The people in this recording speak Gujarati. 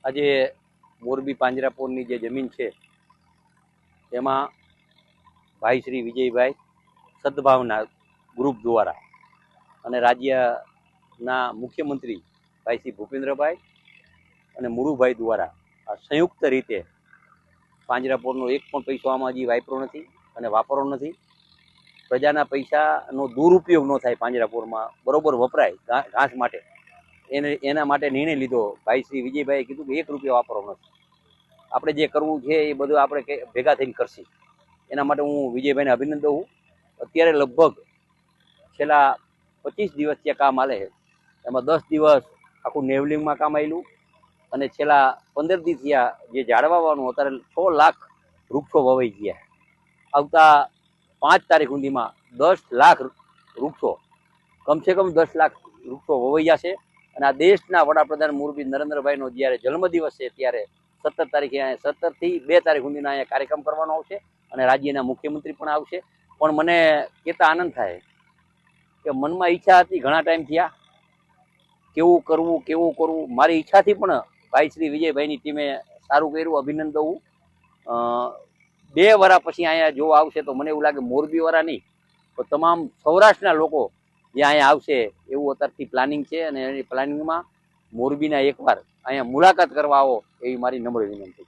આજે મોરબી પાંજરાપોળની જે જમીન છે તેમાં ભાઈ શ્રી વિજયભાઈ સદભાવના ગ્રુપ દ્વારા અને રાજ્યના મુખ્યમંત્રી ભાઈ શ્રી ભૂપેન્દ્રભાઈ અને મુરુભાઈ દ્વારા આ સંયુક્ત રીતે પાંજરાપોળનો એક પણ પૈસો આમાં હજી વાપરો નથી અને વાપરવો નથી. પ્રજાના પૈસાનો દુરુપયોગ ન થાય, પાંજરાપોળમાં બરોબર વપરાય ઘાસ માટે, એના માટે નિર્ણય લીધો. ભાઈ શ્રી વિજયભાઈએ કીધું કે 1 રૂપિયો વાપરવો નથી, આપણે જે કરવું છે એ બધું આપણે ભેગા થઈને કરશું. એના માટે હું વિજયભાઈને અભિનંદન હું. અત્યારે લગભગ છેલ્લા 25 દિવસ ત્યાં કામ હાલે છે, એમાં 10 દિવસ આખું નેવલિંગમાં કામ આવેલું અને છેલ્લા 15 દિવસ થયા જે ઝાડવાનું અત્યારે 6 લાખ વૃક્ષો વવાઈ ગયા. આવતા 5 તારીખ સુધીમાં 10 લાખ વૃક્ષો, કમસે કમ 10 લાખ વૃક્ષો વવાઈ જશે. અને આ દેશના વડાપ્રધાન મોરબી નરેન્દ્રભાઈનો જ્યારે જન્મદિવસ છે ત્યારે 17 તારીખે 17 થી 2 તારીખ સુધીના અહીંયા કાર્યક્રમ કરવાનો આવશે અને રાજ્યના મુખ્યમંત્રી પણ આવશે. પણ મને કહેતા આનંદ થાય કે મનમાં ઈચ્છા હતી ઘણા ટાઈમ થયા કેવું કરવું. મારી ઈચ્છાથી પણ ભાઈ શ્રી વિજયભાઈની ટીમે સારું કર્યું, અભિનંદન હું. 2 વર્ષ પછી અહીંયા જોવા આવશે તો મને એવું લાગે મોરબી વાળા નહીં તો તમામ સૌરાષ્ટ્રના લોકો જે અહીંયા આવશે એવું અત્યારથી પ્લાનિંગ છે. અને એની પ્લાનિંગમાં મોરબીના એકવાર અહીંયા મુલાકાત કરવા આવો એવી મારી નમ્ર વિનંતી.